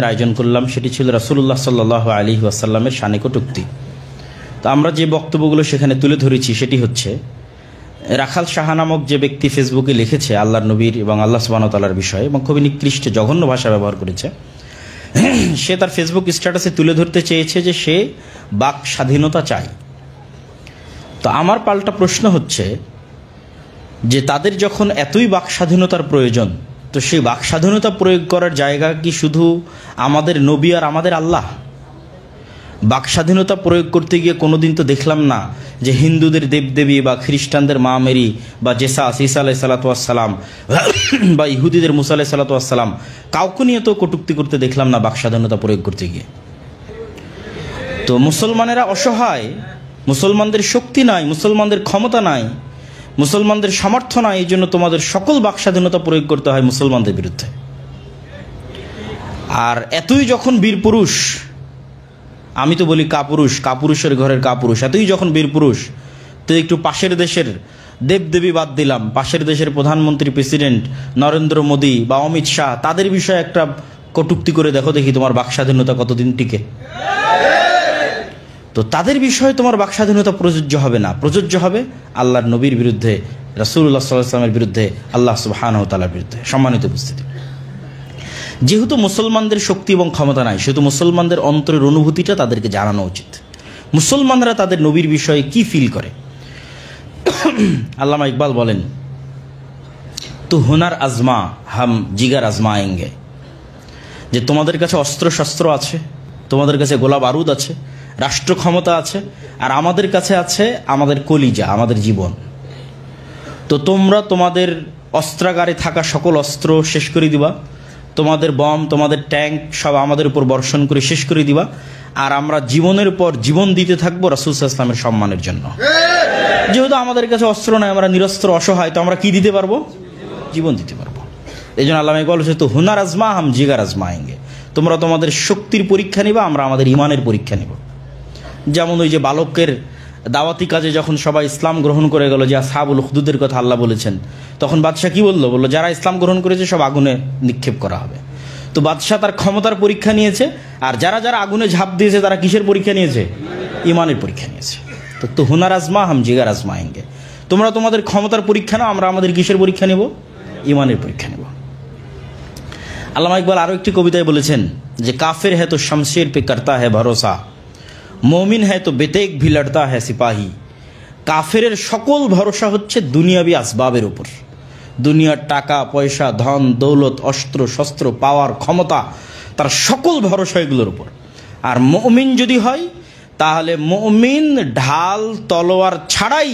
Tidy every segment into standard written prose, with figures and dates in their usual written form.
আয়োজন করলাম, সেটি ছিল রাসূলুল্লাহ সাল্লাল্লাহু আলাইহি ওয়াসাল্লামের শানে কটূক্তি। তো আমরা যে বক্তব্যগুলো সেখানে তুলে ধরেছি সেটি হচ্ছে, রাখাল শাহ নামক যে ব্যক্তি ফেসবুকে লিখেছে আল্লাহর নবীর এবং আল্লাহ সুবহানাহু ওয়া তাআলার বিষয়ে এবং খুবই নিকৃষ্ট জঘন্য ভাষা ব্যবহার করেছে, সে তার ফেসবুক স্ট্যাটাসে তুলে ধরতে চেয়েছে যে সে বাক স্বাধীনতা চায়। তো আমার পাল্টা প্রশ্ন হচ্ছে যে তাদের যখন এতই বাক স্বাধীনতার প্রয়োজন, তো সেই বাক স্বাধীনতা প্রয়োগ করার জায়গা কি শুধু আমাদের নবী আর আমাদের আল্লাহ? বাক স্বাধীনতা প্রয়োগ করতে গিয়ে কোনোদিন তো দেখলাম না যে হিন্দুদের দেবদেবী বা খ্রিস্টানদের মা মেরি বা জেসাস ঈসা আলাইহিস সালাতু ওয়াস সালাম বা ইহুদিদের মুসা আলাইহিস সালাতু ওয়াস সালাম, কাউকে নিয়ে তো কটূক্তি করতে দেখলাম না বাক স্বাধীনতা প্রয়োগ করতে গিয়ে। তো মুসলমানেরা অসহায়, মুসলমানদের শক্তি নাই, মুসলমানদের ক্ষমতা নাই, মুসলমানদের সামর্থ্য নাই, এই জন্য তোমাদের সকল বাক স্বাধীনতা প্রয়োগ করতে হয় মুসলমানদের বিরুদ্ধে। আর এতই যখন বীর পুরুষ, আমি তো বলি কাপুরুষ, কাপুরুষের ঘরের কাপুরুষ, এতই যখন বীর পুরুষ, তো একটু পাশের দেশের দেবদেবী বাদ দিলাম, পাশের দেশের প্রধানমন্ত্রী প্রেসিডেন্ট নরেন্দ্র মোদী বা অমিত শাহ, তাদের বিষয়ে একটা কটূক্তি করে দেখো দেখি তোমার বাক স্বাধীনতা কতদিন টিকে। তো তাদের বিষয়ে তোমার বাক স্বাধীনতা প্রযোজ্য হবে না, প্রযোজ্য হবে আল্লাহর নবীর বিরুদ্ধে, রাসূলুল্লাহ সাল্লাল্লাহু আলাইহি ওয়াসাল্লামের বিরুদ্ধে, আল্লাহ সুবহানাহু ওয়া তাআলার বিরুদ্ধে। সম্মানিত উপস্থিতি, যেহেতু মুসলমানদের শক্তি এবং ক্ষমতা নাই, সেহেতু মুসলমানদের অন্তরের অনুভূতিটা তাদেরকে জানানো উচিত। মুসলমানরা তাদের নবীর বিষয়ে কি ফিল করে। আল্লামা ইকবাল বলেন, তো হুনার আজমা হাম জিগার আজমায়েঙ্গে, যে তোমাদের কাছে অস্ত্র শস্ত্র আছে, তোমাদের কাছে গোলা বারুদ আছে, রাষ্ট্র ক্ষমতা আছে, আর আমাদের কাছে আছে আমাদের কলিজা, আমাদের জীবন। তো তোমরা তোমাদের অস্ত্রাগারে থাকা সকল অস্ত্র শেষ করে দিবা, তোমাদের বম, তোমাদের ট্যাঙ্ক সব আমাদের উপর বর্ষণ করে শেষ করে দিবা, আর আমরা জীবনের পর জীবন দিতে থাকবো রাসূল সাল্লাল্লাহু আলাইহি ওয়াসাল্লামের সম্মানের জন্য। যেহেতু আমাদের কাছে অস্ত্র নয়, আমরা নিরস্ত্র অসহায়, তো আমরা কি দিতে পারবো? জীবন দিতে পারবো। এই জন্য আল্লামা ইকবাল বলেছে, তো হুনার আজমা হাম জিগার আজমায়েঙ্গে, তোমরা তোমাদের শক্তির পরীক্ষা নিবা, আমরা আমাদের ইমানের পরীক্ষা নিব। যেমন ওই যে বালকের দাওয়াতি কাজে যখন সবাই ইসলাম গ্রহণ করে গেল, যে আসহাবুল উখদুদের কথা আল্লাহ বলেছেন, তখন বাদশাহ কি বললো? বললো যারা ইসলাম গ্রহণ করেছে সব আগুনে নিক্ষেপ করা হবে। তো বাদশাহ তার ক্ষমতার পরীক্ষা নিয়েছে, আর যারা যারা আগুনে ঝাঁপ দিয়েছে তারা কিসের পরীক্ষা নিয়েছে? ইমানের পরীক্ষা নিয়েছে। তো হুনার আজমা হাম জিগার আজমায়েঙ্গে, তোমরা তোমাদের ক্ষমতার পরীক্ষা নাও, আমরা আমাদের কিসের পরীক্ষা নেব? ইমানের পরীক্ষা নেব। আল্লামা ইকবাল আরও একটি কবিতায় বলেছেন যে কাফের হ্যায় তো শমশের পে করতা হ্যায় ভরসা, মোমিন হ্যায় তো বেতেক ভি লড়তা হ্যায় সিপাহী। কাফেরের সকল ভরসা হচ্ছে দুনিয়াবি আসবাবের উপর, দুনিয়ার টাকা পয়সা, ধন দৌলত, অস্ত্র শস্ত্র, পাওয়ার ক্ষমতা, তার সকল ভরসা এগুলোর উপর। আর মুমিন যদি হয়, তাহলে মুমিন ঢাল তলোয়ার ছাড়াই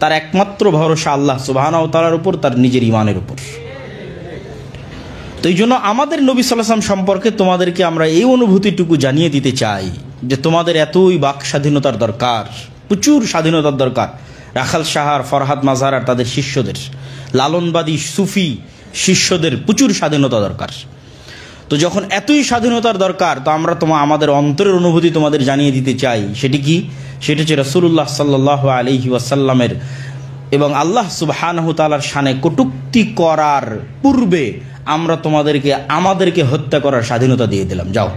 তার একমাত্র ভরসা আল্লাহ সুবহানাহু ওয়া তাআলার উপর, তার নিজের ইমানের উপর। তো এই জন্য আমাদের নবী সাল্লাল্লাহু আলাইহি ওয়াসাল্লাম সম্পর্কে তোমাদেরকে আমরা এই অনুভূতিটুকু জানিয়ে দিতে চাই যে তোমাদের এতই বাক স্বাধীনতার দরকার, প্রচুর স্বাধীনতার দরকার। রাখাল শাহার, ফরহাদ মাজার আর তাদের শিষ্যদের, লালনবাদী সুফি শিষ্যদের প্রচুর স্বাধীনতা দরকার। তো যখন এতই স্বাধীনতার দরকার, তো আমরা আমাদের অন্তরের অনুভূতি তোমাদের জানিয়ে দিতে চাই। সেটি কি? সেটি হচ্ছে রাসূলুল্লাহ সাল্লাল্লাহু আলাইহি ওয়াসাল্লামের এবং আল্লাহ সুবহানাহু ওয়া তাআলার শানে কটূক্তি করার পূর্বে আমরা তোমাদেরকে আমাদেরকে হত্যা করার স্বাধীনতা দিয়ে দিলাম, যাও।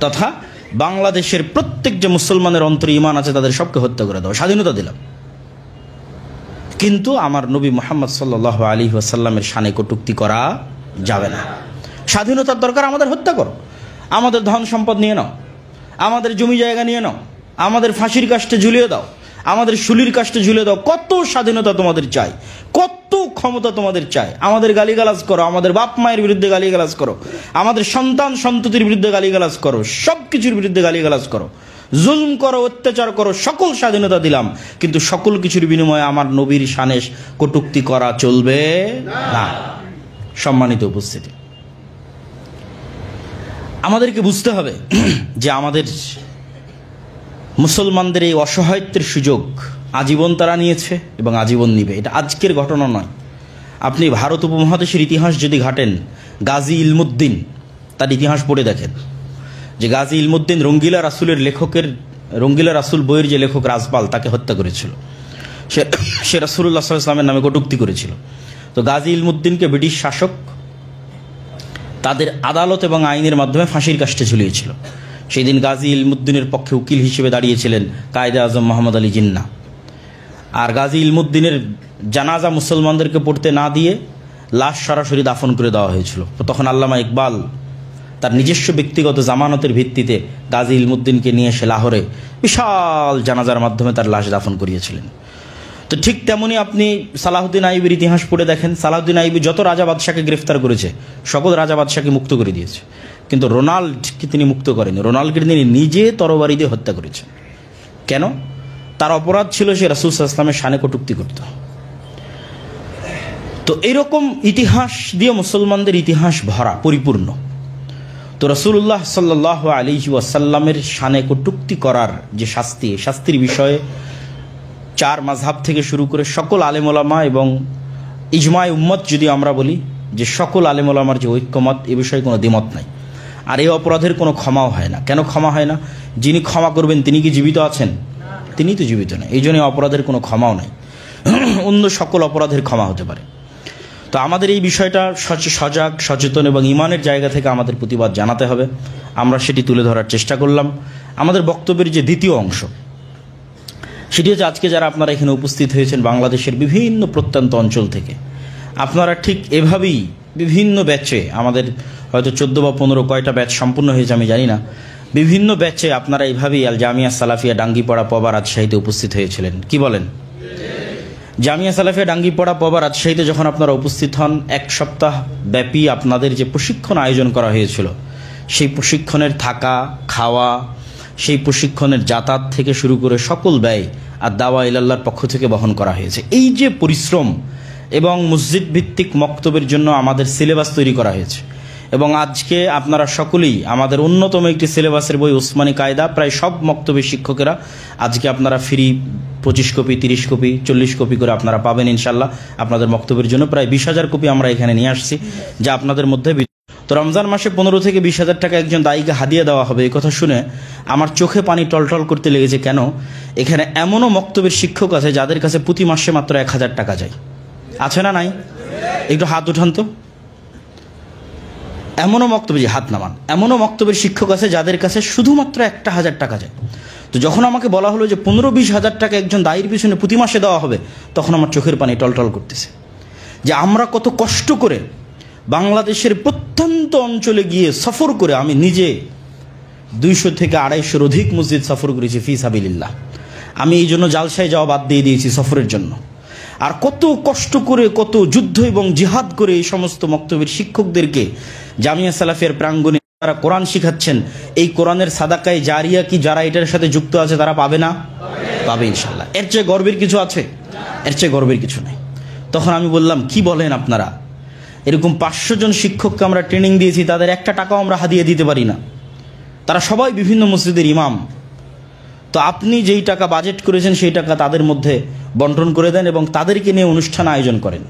তথা বাংলাদেশের প্রত্যেক যে মুসলমানের অন্তরে ঈমান আছে তাদের সবকে হত্যা করে দাও, স্বাধীনতা দিলাম। কিন্তু আমার নবী মুহাম্মদ সাল্লাল্লাহু আলাইহি ওয়াসাল্লামের শানে কটূক্তি করা যাবে না। স্বাধীনতার দরকার, আমাদের হত্যা করো, আমাদের ধন সম্পদ নিয়ে নাও, আমাদের জমি জায়গা নিয়ে নাও, আমাদের ফাঁসির কাষ্টে ঝুলিয়ে দাও, আমাদের শুলির কাষ্টে ঝুলিয়ে দাও। কত স্বাধীনতা তোমাদের চাই, কত ক্ষমতা তোমাদের চাই। আমাদের গালিগালাজ করো, আমাদের বাপ মায়ের বিরুদ্ধে গালিগালাজ করো, আমাদের সন্তান সন্ততির বিরুদ্ধে গালিগালাজ করো, সব কিছুর বিরুদ্ধে গালিগালাজ করো, জুলম করো, অত্যাচার করো, সকল স্বাধীনতা দিলাম। কিন্তু সকল কিছুর বিনিময়ে আমার নবীর শানে কটূক্তি করা চলবে না। সম্মানিত উপস্থিতি, আমাদেরকে বুঝতে হবে যে আমাদের মুসলমানদের এই অসহায়ত্বের সুযোগ আজীবন তারা নিয়েছে এবং আজীবন নিবে। এটা আজকের ঘটনা নয়। আপনি ভারত উপমহাদেশের ইতিহাস যদি ঘাটেন, গাজী ইলমুদ্দিন তার ইতিহাস পড়ে দেখেন যে গাজী ইলমুদ্দিন রঙ্গিলা রাসূলের লেখকের, রঙ্গিলা রাসূল বইয়ের যে লেখক রাজপাল, তাকে হত্যা করেছিল। সে রাসূলুল্লাহ সাল্লাল্লাহু আলাইহি ওয়াসাল্লামের নামে কটূক্তি করেছিল। তো গাজী ইলমুদ্দিনকে ব্রিটিশ শাসক তাদের আদালত এবং আইনের মাধ্যমে ফাঁসির কাষ্ঠে ঝুলিয়েছিল। সেই দিন গাজী ইলমুদ্দিনের পক্ষে উকিল হিসেবে দাঁড়িয়েছিলেন কায়েদে আজম মোহাম্মদ আলী জিন্নাহ। আর গাজী ইলমুদ্দিনের জানাজা মুসলমানদেরকে পড়তে না দিয়ে লাশ সরাসরি দাফন করে দেওয়া হয়েছিল। তখন আল্লামা ইকবাল তার নিজস্ব ব্যক্তিগত জামানতের ভিত্তিতে গাজী ইলমুদ্দিনকে নিয়ে এসে লাহোরে বিশাল জানাজার মাধ্যমে তার লাশ দাফন করিয়েছিলেন। তো ঠিক তেমনি আপনি সালাহুদ্দিন আইবির ইতিহাস পড়ে দেখেন, সালাহুদ্দিন আইবি যত রাজা বাদশাকে গ্রেফতার করেছে সকল রাজা বাদশাকে মুক্ত করে দিয়েছে, কিন্তু রোনাল্ডকে তিনি মুক্ত করেনি। রোনাল্ডকে তিনি নিজে তরবারি দিয়ে হত্যা করেছেন। কেন? তার অপরাধ ছিল সে রাসূল সাল্লাল্লাহু আলাইহি ওয়াসাল্লামের শানে কটূক্তি করত। তো এইরকম ইতিহাস দিয়ে মুসলমানদের ইতিহাস ভরা, পরিপূর্ণ। তো রাসূলুল্লাহ সাল্লাল্লাহু আলাইহি ওয়াসাল্লামের শানে কটূক্তি করার যে শাস্তি, শাস্তির বিষয়ে 4 মাযহাব থেকে শুরু করে সকল আলেম ওলামা এবং ইজমায়ে উম্মত যদি আমরা বলি যে সকল আলেম ওলামার যে ঐক্যমত, এ বিষয়ে কোনো দ্বিমত নাই। আর এই অপরাধের কোনো ক্ষমাও হয় না। কেন ক্ষমা হয় না? যিনি ক্ষমা করবেন তিনি কি জীবিত আছেন? তিনি তো জীবিত নেই, এই জন্য অপরাধের কোনো ক্ষমাও নাই। অন্য সকল অপরাধের ক্ষমা হতে পারে। তো আমাদের এই বিষয়টা সজাগ, সচেতন এবং ইমানের জায়গা থেকে আমাদের প্রতিবাদ জানাতে হবে। আমরা সেটি তুলে ধরার চেষ্টা করলাম। আমাদের বক্তব্যের যে দ্বিতীয় অংশ, সেটি হচ্ছে আজকে যারা আপনারা এখানে উপস্থিত হয়েছেন বাংলাদেশের বিভিন্ন প্রত্যন্ত অঞ্চল থেকে, আপনারা ঠিক এভাবেই বিভিন্ন ব্যাচে, আমাদের হয়তো 14 বা 15 কয়টা ব্যাচ সম্পূর্ণ হয়েছে আমি জানি না, বিভিন্ন ব্যাচে আপনারা এইভাবেই আল জামিয়া সালাফিয়া ডাঙ্গিপাড়া পবা রাজশাহীতে উপস্থিত হয়েছিলেন। কি বলেন? জামিয়া সালাফিয়া ডাঙ্গিপাড়া পবা রাজশাহীতে যখন আপনারা উপস্থিত হন, 1 সপ্তাহ ব্যাপী আপনাদের যে প্রশিক্ষণ আয়োজন করা হয়েছিল, সেই প্রশিক্ষণের থাকা, খাওয়া, সেই প্রশিক্ষণের যাতায়াত থেকে শুরু করে সকল ব্যয় আর দাওয়া ইলাল্লাহর পক্ষ থেকে বহন করা হয়েছে। এই যে পরিশ্রম এবং মসজিদ ভিত্তিক মক্তবের জন্য আমাদের সিলেবাস তৈরি করা হয়েছে, এবং আজকে আপনারা সকলেই আমাদের অন্যতম একটি সিলেবাসের বই উসমানী কায়দা, প্রায় সব মক্তবের শিক্ষকেরা আজকে আপনারা ফ্রি 25 কপি, 30 কপি, 40 কপি করে আপনারা পাবেন ইনশাল্লাহ। আপনাদের মক্তবের জন্য প্রায় 20,000 কপি আমরা এখানে নিয়ে আসছি, যা আপনাদের মধ্যে। তো রমজান মাসে 15 থেকে 20,000 টাকা একজন দায়ীকে হাদিয়া দেওয়া হবে, এই কথা শুনে আমার চোখে পানি টলটল করতে লেগেছে। কেন? এখানে এমনও মক্তবের শিক্ষক আছে যাদের কাছে প্রতি মাসে মাত্র 1,000 টাকা যায়। আছে না নাই? একটু হাত উঠান তো। এমনও মক্তবে, হাত নামান, এমনও মক্তবের শিক্ষক আছে যাদের কাছে শুধুমাত্র 1,000 টাকা যায়। তো যখন আমাকে বলা হলো যে 15-20,000 টাকা একজন দায়ীর পিছনে প্রতি মাসে দেওয়া হবে, তখন আমার চোখের পানি টলটল করতেছে যে আমরা কত কষ্ট করে বাংলাদেশের প্রত্যন্ত অঞ্চলে গিয়ে সফর করে, আমি নিজে 200 থেকে 250-এর অধিক মসজিদ সফর করেছি ফি সাবিলিল্লাহ। আমি এই জন্য জালসায় যাওয়া বাদ দিয়ে দিয়েছি সফরের জন্য। আর কত কষ্ট করে, কত যুদ্ধ এবং জিহাদ করে এই সমস্ত মক্তবের শিক্ষকদেরকে জামিয়া সালাফিয়ার প্রাঙ্গণে তারা কোরআন শিখাচ্ছেন। এই কোরআনের সাদাকায়ে জারিয়া কি যারা এটার সাথে যুক্ত আছে তারা পাবে না? পাবে ইনশাল্লাহ। এর চেয়ে গর্বের কিছু আছে? এর চেয়ে গর্বের কিছু নেই। তখন আমি বললাম, কি বলেন আপনারা? এরকম 500 জন শিক্ষককে আমরা ট্রেনিং দিয়েছি, তাদের 1 টাকাও আমরা হাদিয়া দিতে পারি না। তারা সবাই বিভিন্ন মসজিদের ইমাম। তো আপনি যেই টাকা বাজেট করেছেন সেই টাকা তাদের মধ্যে বন্টন করে দেন এবং তাদেরকে নিয়ে অনুষ্ঠান আয়োজন করেন।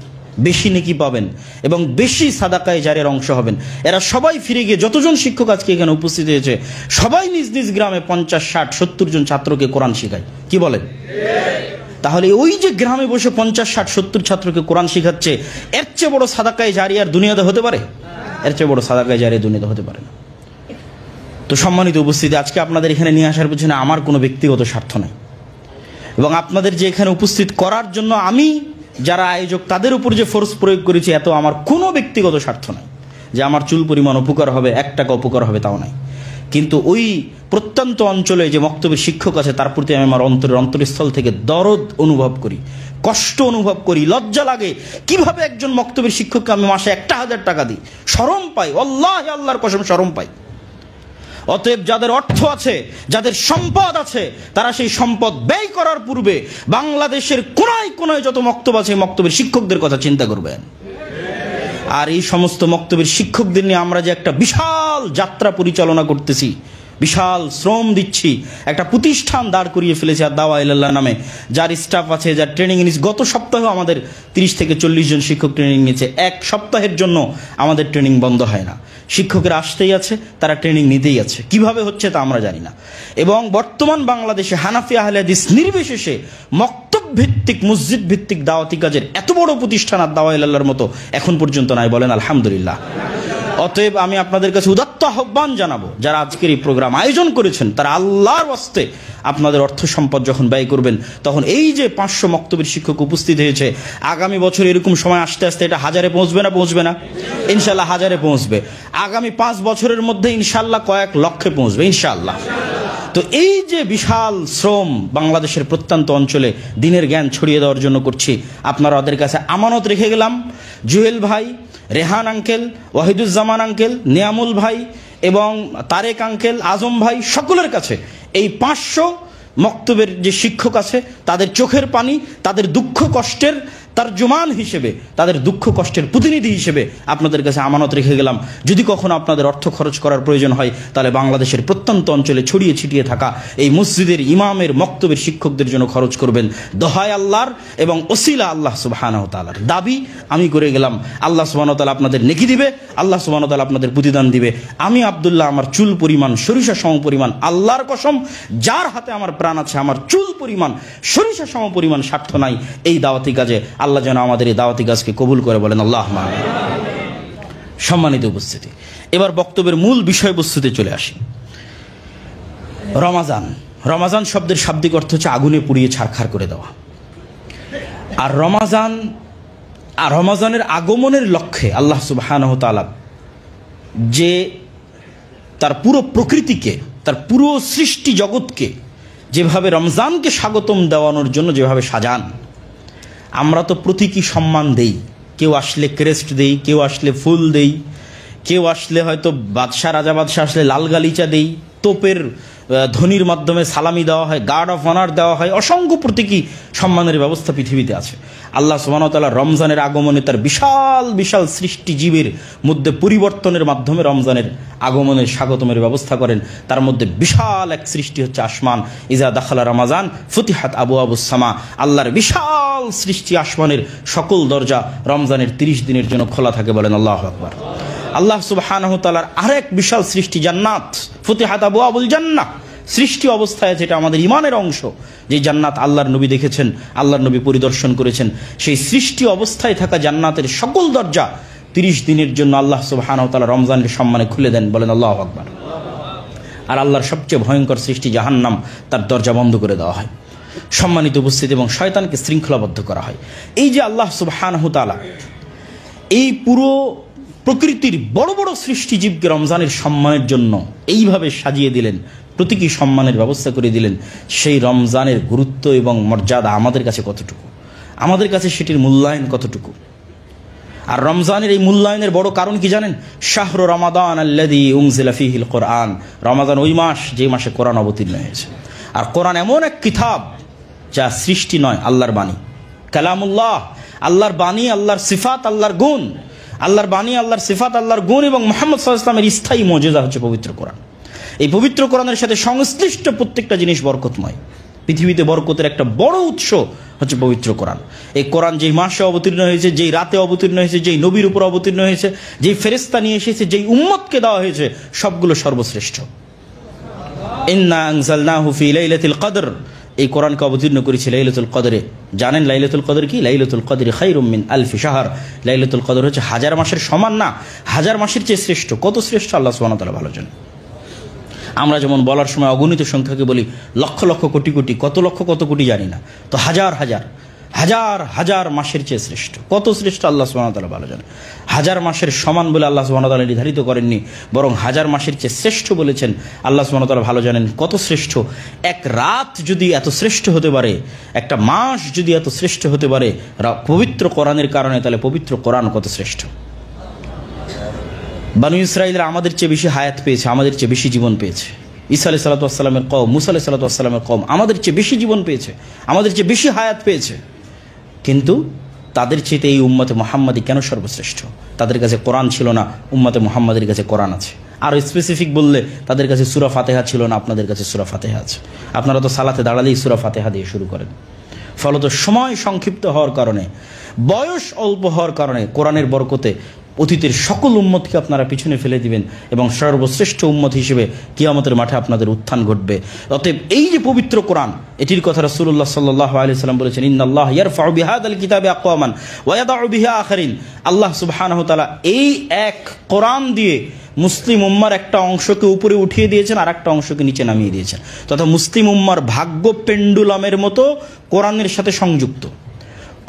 বেশি নেকি পাবেন এবং বেশি সাদাকায়ে জারিয়ার অংশ হবেন। এরা সবাই ফিরে গিয়ে, যতজন শিক্ষক আজকে এখানে উপস্থিত হয়েছে, সবাই নিজ নিজ গ্রামে 50, 60, 70 জন ছাত্রকে কোরআন শেখায়। কি বলেন? তাহলে ওই যে গ্রামে বসে 50, 60, 70 ছাত্রকে কোরআন শিখাচ্ছে, এর চেয়ে বড় সাদাকায়ে জারিয়ার দুনিয়াতে হতে পারে? এর চেয়ে বড় সাদাকায়ে জারিয়া দুনিয়াতে হতে পারে না। তো সম্মানিত উপস্থিতি, আজকে আপনাদের এখানে নিয়ে আসার পিছনে আমার কোনো ব্যক্তিগত স্বার্থ নাই, এবং আপনাদের যে এখানে উপস্থিত করার জন্য আমি যারা আয়োজক তাদের উপর যে ফোর্স প্রয়োগ করেছি, এত আমার কোনো ব্যক্তিগত স্বার্থ নাই যে আমার চুল পরিমাণ উপকার হবে, 1 টাকা উপকার হবে, তাও নাই। কিন্তু ওই প্রত্যন্ত অঞ্চলে যে মক্তবের শিক্ষক আছে তার প্রতি আমি আমার অন্তরস্থল থেকে দরদ অনুভব করি, কষ্ট অনুভব করি, লজ্জা লাগে। কিভাবে একজন মক্তবের শিক্ষককে আমি মাসে 1,000 টাকা দিই? শরম পাই, আল্লাহ, আল্লাহর কসম শরম পাই। অতএব যাদের অর্থ আছে, যাদের সম্পদ আছে, তারা সেই সম্পদ ব্যয় করার পূর্বে বাংলাদেশের কোনায় কোনায় যত মক্তব আছে মক্তবের শিক্ষকদের কথা চিন্তা করবেন। আর এই সমস্ত মক্তবের শিক্ষকদের নিয়ে আমরা যে একটা বিশাল যাত্রা পরিচালনা করতেছি, বিশাল শ্রম দিচ্ছি, একটা প্রতিষ্ঠান দাঁড় করিয়ে ফেলেছি আর দাওয়া ইলাল্লাহ নামে, যার স্টাফ আছে, যার ট্রেনিং নিচ্ছে। গত সপ্তাহে আমাদের 30 থেকে 40 জন শিক্ষক ট্রেনিং নিয়েছে। 1 সপ্তাহের জন্য আমাদের ট্রেনিং বন্ধ হয় না। শিক্ষকেরা আসতেই আছে, তারা ট্রেনিং নিতেই আছে। কিভাবে হচ্ছে তা আমরা জানি না। এবং বর্তমান বাংলাদেশে হানাফি আহলে হাদিস নির্বিশেষে মক্তব ভিত্তিক, মসজিদ ভিত্তিক দাওয়াতি কাজের এত বড় প্রতিষ্ঠান আর দাওয়া ইলাল্লাহর মতো এখন পর্যন্ত নাই। বলেন আলহামদুলিল্লাহ। অতএব আমি আপনাদের কাছে উদাত্ত আহ্বান জানাবো, যারা আজকের এই প্রোগ্রাম আয়োজন করেছেন তারা আল্লাহর ওয়াস্তে আপনাদের অর্থ সম্পদ যখন ব্যয় করবেন, তখন এই যে 500 মক্তবের শিক্ষক উপস্থিত হয়েছে, আগামী বছর এরকম সময় আস্তে আস্তে এটা 1000-এ পৌঁছবে না? ইনশাল্লাহ 1000-এ পৌঁছবে। আগামী 5 বছরের মধ্যে ইনশাল্লাহ কয়েক লক্ষে পৌঁছবে ইনশাল্লাহ। তো এই যে বিশাল শ্রম বাংলাদেশের প্রত্যন্ত অঞ্চলে দিনের জ্ঞান ছড়িয়ে দেওয়ার জন্য করছি, আপনারা ওদের কাছে আমানত রেখে গেলাম। জুয়েল ভাই, রেহান আঙ্কেল, ওয়াহিদুজ্জামান আঙ্কেল, নিয়ামুল ভাই এবং তারেক আঙ্কেল, আজম ভাই, সকলের কাছে এই 500 মক্তবের যে শিক্ষক আছে তাদের চোখের পানি, তাদের দুঃখ কষ্টের তারজুমান হিসেবে, তাদের দুঃখ কষ্টের প্রতিনিধি হিসেবে আপনাদের কাছে আমানত রেখে গেলাম। যদি কখনো আপনাদের অর্থ খরচ করার প্রয়োজন হয়, তাহলে বাংলাদেশের প্রত্যন্ত অঞ্চলে ছড়িয়ে ছিটিয়ে থাকা এই মসজিদের ইমামের মক্তবের শিক্ষকদের জন্য খরচ করবেন। দোহায় আল্লাহর এবং ওসিলা আল্লাহ সুবহানাহু ওয়া তাআলার দাবি আমি করে গেলাম। আল্লাহ সুবহানাহু ওয়া তাআলা আপনাদের নেকি দিবে, আল্লাহ সুবহানাহু ওয়া তাআলা আপনাদের প্রতিদান দিবে। আমি আব্দুল্লাহ আমার চুল পরিমাণ, সরিষা সম পরিমাণ, আল্লাহর কসম যার হাতে আমার প্রাণ আছে, আমার চুল পরিমাণ, সরিষা সম পরিমাণ স্বার্থ নাই এই দাওয়াতি কাজে। আল্লাহ যেন আমাদের এই দাওয়াতি কাজকে কবুল করে, বলেন আল্লাহুম্মা আমিন। সম্মানিত উপস্থিতি, এবার বক্তব্যের মূল বিষয়বস্তুতে চলে আসি। রমাজান, রমাজান শব্দের শাব্দিক অর্থ হচ্ছে আগুনে পুড়িয়ে ছারখার করে দেওয়া। আর রমাজানের আগমনের লক্ষ্যে আল্লাহ সুবহানাহু ওয়া তাআলা যে তার পুরো প্রকৃতিকে, তার পুরো সৃষ্টি জগৎকে যেভাবে রমজানকে স্বাগতম দেওয়ানোর জন্য যেভাবে সাজান, আমরা তো প্রতীকী সম্মান দেই। কেউ আসলে ক্রেস্ট দেই, কেউ আসলে ফুল দেই, কেউ আসলে হয়তো বাদশাহ, রাজা বাদশাহ আসলে লাল গালিচা দেই, তোপের ধ্বনির মাধ্যমে সালামি দেওয়া হয়, গার্ড অফ অনার দেওয়া হয়, অসংখ্য প্রতীকী সম্মানের ব্যবস্থা পৃথিবীতে আছে। আল্লাহ সুবহানাহু ওয়া তাআলা রমজানের আগমনে তার বিশাল বিশাল সৃষ্টি জীবের মধ্যে পরিবর্তনের মাধ্যমে রমজানের আগমনের স্বাগতমের ব্যবস্থা করেন। তার মধ্যে বিশাল এক সৃষ্টি হচ্ছে আসমান। ইজা দাখালা রমাজান ফুতিহাত আবওয়াবুস সামা, আল্লাহর বিশাল সৃষ্টি আসমানের সকল দরজা রমজানের 30 দিনের জন্য খোলা থাকে, বলেন আল্লাহু আকবার। আল্লাহ সুবহানাহু ওয়া তাআলার আরেক বিশাল সৃষ্টি জান্নাত, ফুতিহাত আবওয়াবুল জান্নাহ, সৃষ্টি অবস্থায় যেটা আমাদের ইমানের অংশ, যে জান্নাত আল্লাহর নবী দেখেছেন, আল্লাহর নবী পরিদর্শন করেছেন, সেই সৃষ্টি অবস্থায় থাকা জান্নাতের সকল দরজা 30 দিনের জন্য আল্লাহ সুবহানাহু ওয়া তাআলা রমজানের সম্মানে খুলে দেন, বলেন আল্লাহু আকবার। আর আল্লাহর সবচেয়ে ভয়ঙ্কর সৃষ্টি জাহান্নাম, তার দরজা বন্ধ করে দেওয়া হয়। সম্মানিত উপস্থিতি, এবং শয়তানকে শৃঙ্খলাবদ্ধ করা হয়। এই যে আল্লাহ সুবহানাহু ওয়া তাআলা এই পুরো প্রকৃতির বড় বড় সৃষ্টিজীবকে রমজানের সম্মানের জন্য এইভাবে সাজিয়ে দিলেন, প্রতীকী সম্মানের ব্যবস্থা করে দিলেন, সেই রমজানের গুরুত্ব এবং মর্যাদা আমাদের কাছে কতটুকু, আমাদের কাছে সেটির মূল্যায়ন কতটুকু। আর রমজানের এই মূল্যায়নের বড় কারণ কি জানেন? শাহরু রমাদান আল্লাযী উনজিলা ফীহিল কোরআন, রমাদান ওই মাস যে মাসে কোরআন অবতীর্ণ হয়েছে। আর কোরআন এমন এক কিতাব যা সৃষ্টি নয়, আল্লাহর বাণী, কালামুল্লাহ, আল্লাহর বাণী, আল্লাহর সিফাত, আল্লাহর গুণ, আল্লাহর বাণী, আল্লাহর সিফাত, আল্লাহর গুণ এবং মুহাম্মদ সাল্লাল্লাহু আলাইহি ওয়াসাল্লামের স্থায়ী মুজিজা হচ্ছে পবিত্র কোরআন। এই পবিত্র কোরআনের সাথে সংশ্লিষ্ট প্রত্যেকটা জিনিস বরকতময়। পৃথিবীতে বরকতের একটা বড় উৎস হচ্ছে পবিত্র কোরআন। এই কোরআন যেই মাসে অবতীর্ণ হয়েছে, যেই রাতে অবতীর্ণ হয়েছে, যেই নবীর উপর অবতীর্ণ হয়েছে, যেই ফেরেশতা নিয়ে এসেছে, যেই উম্মতকে দেওয়া হয়েছে, সবগুলো সর্বশ্রেষ্ঠ। ইন্না আনজালনাহু ফি লাইলাতুল কদর, এই কোরআনকে অবতীর্ণ করেছে লাইলাতুল কদরে। জানেন লাইলাতুল কদর কি? লাইলাতুল কদরি খায়রুম মিন আলফি শাহর। লাইলাতুল কদর হচ্ছে 1000 মাসের সমান না, 1000 মাসের চেয়ে শ্রেষ্ঠ। কত শ্রেষ্ঠ আল্লাহ সুবহানাহু ওয়া তাআলা ভালো জানেন। আমরা যেমন বলার সময় অগণিত সংখ্যাকে বলি, লক্ষ লক্ষ কোটি কোটি, কত লক্ষ কত কোটি জানি না, তো হাজার হাজার হাজার হাজার মাসের চেয়ে শ্রেষ্ঠ। কত শ্রেষ্ঠ আল্লাহ সুবহানাহু ওয়া তাআলা ভালো জানেন। 1000 মাসের সমান বলে আল্লাহ সুবহানাহু ওয়া তাআলা নির্ধারিত করেননি, বরং 1000 মাসের চেয়ে শ্রেষ্ঠ বলেছেন। আল্লাহ সুবহানাহু ওয়া তাআলা ভালো জানেন কত শ্রেষ্ঠ। এক রাত যদি এত শ্রেষ্ঠ হতে পারে, একটা মাস যদি এত শ্রেষ্ঠ হতে পারে পবিত্র কোরআনের কারণে, তাহলে পবিত্র কোরআন কত শ্রেষ্ঠ। বানু ইসরাঈলরা আমাদের চেয়ে বেশি হায়াত পেয়েছে, আমাদের চেয়ে বেশি জীবন পেয়েছে। ঈসা আলাইহিস সালাতু ওয়াস সালামের কওম, মুসা আলাইহিস সালাতু ওয়াস সালামের কওম আমাদের চেয়ে বেশি জীবন পেয়েছে, আমাদের চেয়ে বেশি হায়াত পেয়েছে। কিন্তু তাদের চেয়ে এই উম্মতে মুহাম্মাদি কেন সর্বশ্রেষ্ঠ? তাদের কাছে কোরআন ছিল না, উম্মতে মুহাম্মাদের কাছে কোরআন আছে। আর স্পেসিফিক বললে তাদের কাছে সূরা ফাতিহা ছিল না, আপনাদের কাছে সূরা ফাতিহা আছে। আপনারা তো সালাতে দাঁড়ালেই সূরা ফাতিহা দিয়ে শুরু করেন। ফলত সময় সংক্ষিপ্ত হওয়ার কারণে, বয়স অল্প হওয়ার কারণে কোরআনের বরকতে অতীতের সকল উম্মতকে আপনারা পিছনে ফেলে দিবেন এবং সর্বশ্রেষ্ঠ উম্মত হিসেবে কিয়ামতের মাঠে আপনাদের উত্থান ঘটবে। অতএব এই যে পবিত্র কোরআন, এটির কথা রাসূলুল্লাহ সাল্লাল্লাহু আলাইহি ওয়াসাল্লাম বলেছেন, ইন্নাল্লাহ ইয়ারফাউ বিহাদাল কিতাবি আকওয়ামান ওয়া ইয়াদাউ বিহা আখারিন। আল্লাহ সুবহানাহু ওয়া তাআলা এই এক কোরআন দিয়ে মুসলিম উম্মার একটা অংশকে উপরে উঠিয়ে দিয়েছেন, আর একটা অংশকে নিচে নামিয়ে দিয়েছেন। তথা মুসলিম উম্মার ভাগ্য পেন্ডুলামের মতো কোরআনের সাথে সংযুক্ত।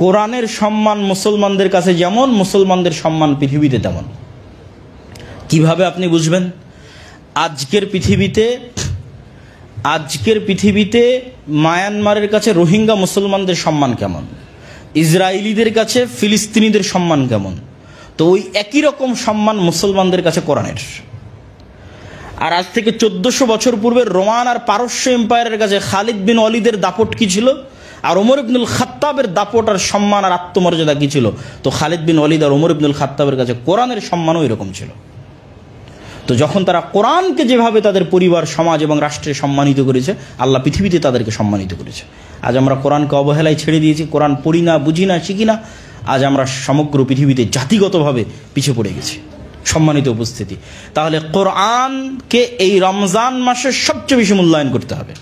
কোরআনের সম্মান মুসলমানদের কাছে যেমন, মুসলমানদের সম্মান পৃথিবীতে তেমন। কিভাবে আপনি বুঝবেন? আজকের পৃথিবীতে মায়ানমারের কাছে রোহিঙ্গা মুসলমানদের সম্মান কেমন, ইসরায়েলিদের কাছে ফিলিস্তিনিদের সম্মান কেমন, তো ওই একই রকম সম্মান মুসলমানদের কাছে কোরআনের। আর আজ থেকে 1400 বছর পূর্বে রোমান আর পারস্য এম্পায়ারের কাছে খালিদ বিন ওয়ালিদের দাপট কি ছিল, আর ওমর ইবনুল খাত্তাবের দাপট আর সম্মান আর আত্মমর্যাদা কি ছিল, তো খালিদ বিন ওয়ালিদ আর ওমর ইবনুল খাত্তাবের কাছে কোরআনের সম্মানও এরকম ছিল। তো যখন তারা কোরআনকে যেভাবে তাদের পরিবার, সমাজ এবং রাষ্ট্রে সম্মানিত করেছে, আল্লাহ পৃথিবীতে তাদেরকে সম্মানিত করেছে। আজ আমরা কোরআনকে অবহেলায় ছেড়ে দিয়েছি, কোরআন পড়ি না, বুঝি না, শিখি না। আজ আমরা সমগ্র পৃথিবীতে জাতিগতভাবে পিছিয়ে পড়ে গেছি। সম্মানিত উপস্থিতি, তাহলে কোরআনকে এই রমজান মাসে সবচেয়ে বেশি মূল্যায়ন করতে হবে।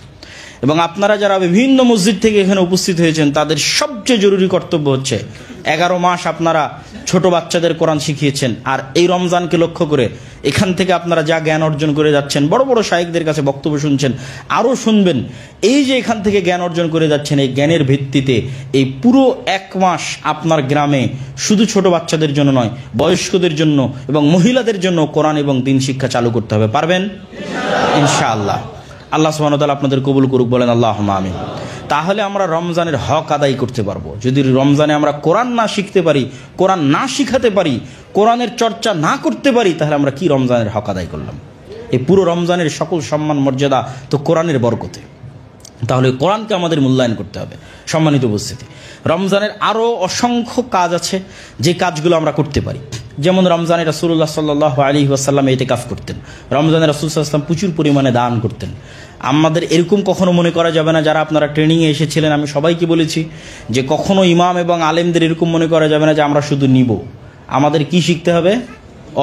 এবং আপনারা যারা বিভিন্ন মসজিদ থেকে এখানে উপস্থিত হয়েছেন, তাদের সবচেয়ে জরুরি কর্তব্য হচ্ছে 11 মাস আপনারা ছোট বাচ্চাদের কোরআন শিখিয়েছেন, আর এই রমজানকে লক্ষ্য করে এখান থেকে আপনারা যা জ্ঞান অর্জন করে যাচ্ছেন, বড় বড় শায়েখদের কাছে বক্তব্য শুনছেন, আরও শুনবেন। এই যে এখান থেকে জ্ঞান অর্জন করে যাচ্ছেন, এই জ্ঞানের ভিত্তিতে এই পুরো 1 মাস আপনার গ্রামে শুধু ছোট বাচ্চাদের জন্য নয়, বয়স্কদের জন্য এবং মহিলাদের জন্য কোরআন এবং দ্বীন শিক্ষা চালু করতে হবে। পারবেন ইনশাআল্লাহ। আল্লাহ সুবহানাহু ওয়া তাআলা আপনাদের কবুল করুক, বলেন আল্লাহুম্মা আমিন। তাহলে আমরা রমজানের হক আদায় করতে পারবো। যদি রমজানে আমরা কোরআন না শিখতে পারি, কোরআন না শিখাতে পারি, কোরআনের চর্চা না করতে পারি, তাহলে আমরা কি রমজানের হক আদায় করলাম? এই পুরো রমজানের সকল সম্মান মর্যাদা তো কোরআনের বরকতে। তাহলে কোরআনকে আমাদের মূল্যায়ন করতে হবে। সম্মানিত উপস্থিতি, রমজানের আরও অসংখ্য কাজ আছে যে কাজগুলো আমরা করতে পারি। যেমন রমজানে রাসূলুল্লাহ সাল্লাল্লাহু আলাইহি ওয়াসাল্লাম ইতিকাফ করতেন। রমজানে রাসূল সাল্লাল্লাহু আলাইহি ওয়াসাল্লাম প্রচুর পরিমাণে দান করতেন। আমাদের এরকম কখনো মনে করা যাবে না, যারা আপনারা ট্রেনিংয়ে এসেছিলেন, আমি সবাইকে বলেছি যে কখনো ইমাম এবং আলেমদের এরকম মনে করা যাবে না যে আমরা শুধু নিব। আমাদের কি শিখতে হবে?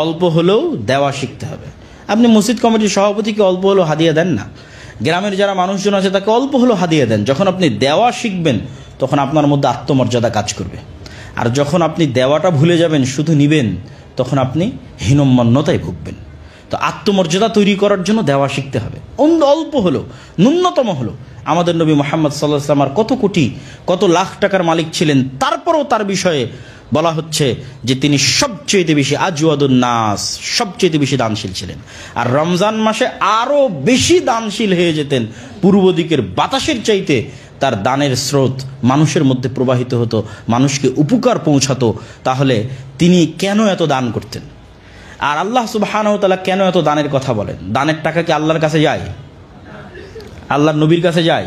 অল্প হলেও দেওয়া শিখতে হবে। আপনি মসজিদ কমিটির সভাপতিকে অল্প হলেও হাদিয়া দেন না, গ্রামের যারা মানুষজন আছে তাকে অল্প হলেও হাদিয়া দেন। যখন আপনি দেওয়া শিখবেন, তখন আপনার মধ্যে আত্মমর্যাদা কাজ করবে। আর যখন আপনি দেওয়াটা ভুলে যাবেন, শুধু নিবেন, তখন আপনি হীনম্মন্যতায় ভুগবেন। তো আত্মমর্যাদা তৈরি করার জন্য দেওয়া শিখতে হবে, অল্প হলো, ন্যূনতম হলো। আমাদের নবী মুহাম্মদ সাল্লাল্লাহু আলাইহি ওয়াসাল্লাম কত কোটি, কত লাখ টাকার মালিক ছিলেন, তারপরেও তার বিষয়ে বলা হচ্ছে যে তিনি সবচেয়ে বেশি আজওয়াদুন নাস, সবচেয়ে বেশি দানশীল ছিলেন। আর রমজান মাসে আরও বেশি দানশীল হয়ে যেতেন। পূর্ব দিকের বাতাসের চাইতে তার দানের স্রোত মানুষের মধ্যে প্রবাহিত হতো, মানুষকে উপকার পৌঁছাতো। তাহলে তিনি কেন এত দান করতেন? আর আল্লাহ সুবহানাহু ওয়া তাআলা কেন এত দানের কথা বলেন? দানের টাকা কি আল্লাহর কাছে যায়? আল্লাহর নবীর কাছে যায়?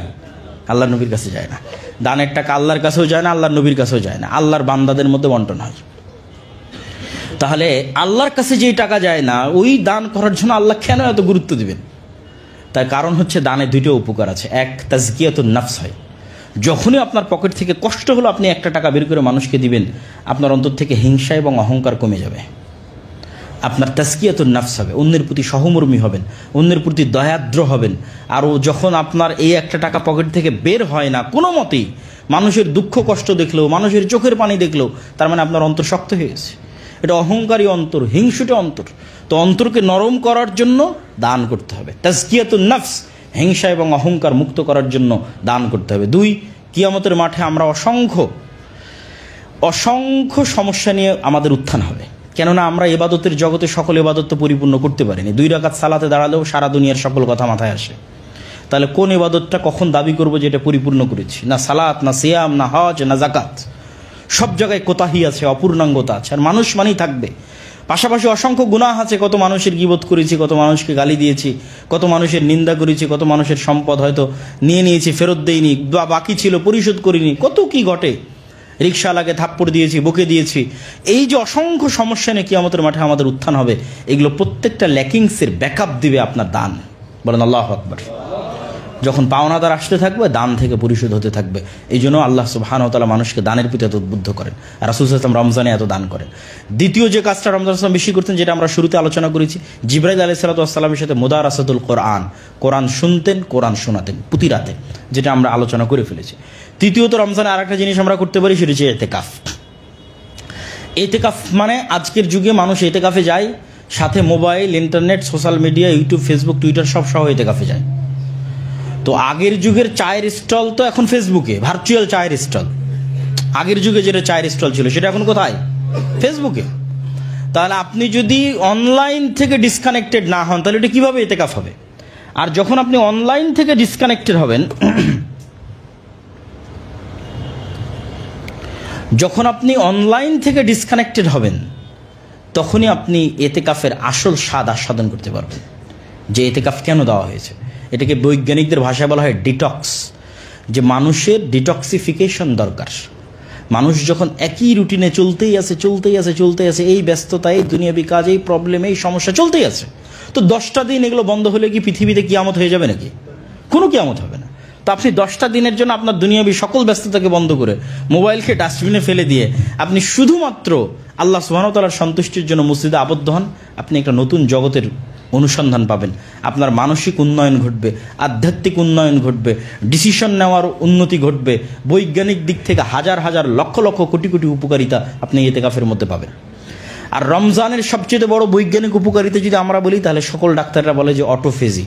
আল্লাহর নবীর কাছে যায় না। দানের টাকা আল্লাহর কাছেও যায় না, আল্লাহর নবীর কাছেও যায় না, আল্লাহর বান্দাদের মধ্যে বন্টন হয়। তাহলে আল্লাহর কাছে যেই টাকা যায় না, ওই দান করার জন্য আল্লাহ কেন এত গুরুত্ব দিবেন? তার কারণ হচ্ছে দানে দুটো উপকার আছে। এক, তাজকিয়াতুন নফস হয়। যখনই আপনার পকেট থেকে কষ্ট হলো আপনি একটা টাকা বের করে মানুষকে দিবেন, আপনার অন্তর থেকে হিংসা এবং অহংকার কমে যাবে। আপনার তাজকিয়াতুন নফস হবে, অন্যের প্রতি সহমর্মী হবেন, অন্যের প্রতি দয়াদ্র হবেন। আরও যখন আপনার এই একটা টাকা পকেট থেকে বের হয় না কোনো মতেই, মানুষের দুঃখ কষ্ট দেখলেও, মানুষের চোখের পানি দেখলেও, তার মানে আপনার অন্তর শক্ত হয়ে গেছে। এটা অহংকারী অন্তর, হিংসুটে অন্তর। তো অন্তরকে নরম করার জন্য দান করতে হবে। তাজকিয়াতুন নফস, হিংসা এবং অহংকার মুক্ত করার জন্য দান করতে হবে। 2, কিয়ামতের মাঠে আমরা অসংখ্য সমস্যা নিয়ে আমাদের উত্থান হবে। কেননা আমরা ইবাদতের জগতে সকল ইবাদত তো পরিপূর্ণ করতে পারিনি। 2 রাকাত সালাতে দাঁড়ালেও সারা দুনিয়ার সকল কথা মাথায় আসে। তাহলে কোন ইবাদতটা কখন দাবি করবো যে এটা পরিপূর্ণ করেছি? না সালাত, না সিয়াম, না হজ, না জাকাত। সব জায়গায় কোতাহি আছে, অপূর্ণাঙ্গতা আছে। আর মানুষ মানেই থাকবে। পাশাপাশি অসংখ্য গুনাহ আছে। কত মানুষের গীবত করেছি, কত মানুষকে গালি দিয়েছি, কত মানুষের নিন্দা করেছি, কত মানুষের সম্পদ হয়তো নিয়ে নিয়েছি, ফেরত দেইনি, বা বাকি ছিল পরিশোধ করিনি। কত কি ঘটে। রিকশাওয়ালাকে থাপ্পড় দিয়েছি, বকে দিয়েছি। এই যে অসংখ্য সমস্যা নিয়ে কিয়ামতের মাঠে আমাদের উত্থান হবে, এগুলো প্রত্যেকটা ল্যাকিংসের ব্যাকআপ দিবে আপনার দান। বলেন আল্লাহু আকবার। যখন পাওনাদার আসতে থাকবে দান থেকে পরিশোধ হতে থাকবে। এই জন্য আল্লাহ সুবহানাহু ওয়া তাআলা মানুষকে দানের প্রতি এত উদ্বুদ্ধ করেন, আর রাসূল সাল্লাল্লাহু আলাইহি ওয়াসাল্লাম রমজানে এত দান করেন। দ্বিতীয় যে কাজটা রমজান সাল্লাম বেশি করতেন, যেটা আমরা শুরুতে আলোচনা করেছি, জিবরাইল আলাইহিস সালাতু ওয়াস সালামের সাথে মুদারাসাতুল কোরআন, কোরআন শুনতেন, কোরআন শোনাতেন প্রতি রাতে, যেটা আমরা আলোচনা করে ফেলেছি। তৃতীয়ত রমজানে আরেকটা জিনিস আমরা করতে পারি, সেটা হচ্ছে ইতিকাফ। ইতিকাফ মানে আজকের যুগে মানুষ ইতিকাফে যায়, সাথে mobile, internet, social media, YouTube, Facebook, Twitter সব সহ ইতিকাফে যায়। তো আগের যুগের চায়ের স্টল তো এখন ফেসবুকে, ভার্চুয়াল চায়ের স্টল। আগের যুগে যেটা চায়ের স্টল ছিল সেটা এখন কোথায়? ফেসবুকে। তাহলে আপনি যদি অনলাইন থেকে ডিসকানেক্টেড না হন, তাহলে এটা কীভাবে ইতিকাফ হবে? আর যখন আপনি অনলাইন থেকে ডিসকানেক্টেড হবেন, যখন আপনি অনলাইন থেকে ডিসকানেক্টেড হবেন, তখনই আপনি ইতিকাফের আসল স্বাদ আস্বাদন করতে পারবেন, যে ইতিকাফ কেন দেওয়া হয়েছে। এটাকে বৈজ্ঞানিকদের ভাষায় বলা হয় ডিটক্স, যে মানুষের ডিটক্সিফিকেশন দরকার। মানুষ যখন একই রুটিনে চলতেই আছে, এই ব্যস্ততা, এই দুনিয়াবি কাজ, এই প্রবলেম, এই সমস্যা চলতেই আছে, তো 10টা দিন এগুলো বন্ধ হলে কি পৃথিবীতে কিয়ামত হয়ে যাবে নাকি? কোনো কিয়ামত হবে না। তো আপনি 10টা দিনের জন্য আপনার দুনিয়াবি সকল ব্যস্ততাকে বন্ধ করে, মোবাইলকে ডাস্টবিনে ফেলে দিয়ে আপনি শুধুমাত্র আল্লাহ সুবহানাহু ওয়া তাআলার সন্তুষ্টির জন্য মসজিদে আবদ্ধ হন, আপনি একটা নতুন জগতের অনুসন্ধান পাবেন। আপনার মানসিক উন্নয়ন ঘটবে, আধ্যাত্মিক উন্নয়ন ঘটবে, ডিসিশন নেওয়ার উন্নতি ঘটবে, বৈজ্ঞানিক দিক থেকে হাজার হাজার লক্ষ লক্ষ কোটি কোটি উপকারিতা আপনি ইতিকাফের মধ্যে পাবেন। আর রমজানের সবচেয়ে বড় বৈজ্ঞানিক উপকারিতা যদি আমরা বলি, তাহলে সকল ডাক্তাররা বলে যে অটোফেজি।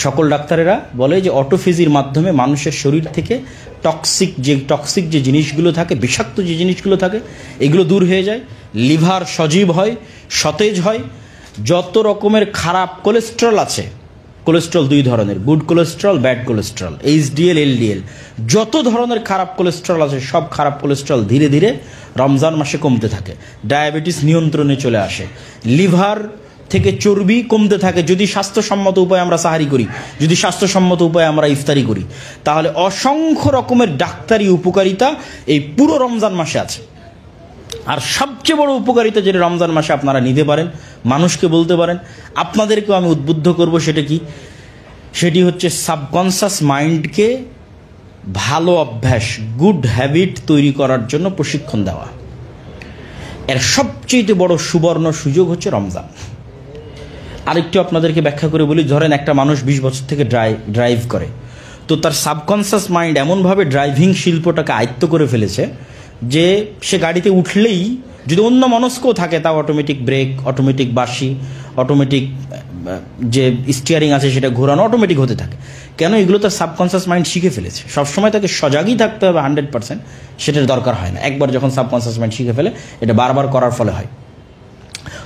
সকল ডাক্তারেরা বলে যে অটোফেজির মাধ্যমে মানুষের শরীর থেকে টক্সিক যে জিনিসগুলো থাকে, বিষাক্ত যে জিনিসগুলো থাকে, এগুলো দূর হয়ে যায়, লিভার সজীব হয়, সতেজ হয়। যত রকমের খারাপ কোলেস্ট্রল আছে, কোলেস্ট্রল 2 ধরনের, good cholesterol, bad cholesterol, HDL, LDL, যত ধরনের খারাপ কোলেস্ট্রল আছে, সব খারাপ কোলেস্ট্রল ধীরে ধীরে রমজান মাসে কমতে থাকে। ডায়াবেটিস নিয়ন্ত্রণে চলে আসে, লিভার থেকে চর্বি কমতে থাকে যদি স্বাস্থ্যসম্মত উপায়ে আমরা সাহারি করি, যদি স্বাস্থ্যসম্মত উপায়ে আমরা ইফতারি করি, তাহলে অসংখ্য রকমের ডাক্তারি উপকারিতা এই পুরো রমজান মাসে আছে। আর সবচেয়ে বড় উপকারিতা যেটা রমজান মাসে আপনারা নিতে পারেন, মানুষকে বলতে পারেন, আপনাদেরকেও আমি উদ্বুদ্ধ করব, সেটা কি? সেটি হচ্ছে সাবকনশাস মাইন্ডকে ভালো অভ্যাস, গুড হ্যাবিট তৈরি করার জন্য প্রশিক্ষণ দেওয়া। এর সবচেয়ে বড় সুবর্ণ সুযোগ হচ্ছে রমজান। আরেকটু আপনাদেরকে ব্যাখ্যা করে বলি, ধরেন একটা মানুষ 20 বছর থেকে ড্রাইভ করে, তো তার সাবকনশাস মাইন্ড এমনভাবে ড্রাইভিং শিল্পটাকে আয়ত্ত করে ফেলেছে যে সে গাড়িতে উঠলেই, যদি অন্য মনস্কও থাকে, তাও অটোমেটিক ব্রেক, অটোমেটিক বাঁশি, অটোমেটিক যে স্টিয়ারিং আছে সেটা ঘোরানো অটোমেটিক হতে থাকে। কেন? এগুলো তার সাবকনশাস মাইন্ড শিখে ফেলেছে। সবসময় তাকে সজাগই থাকতে হবে 100%, সেটার দরকার হয় না। একবার যখন সাবকনশাস মাইন্ড শিখে ফেলে, এটা বারবার করার ফলে হয়।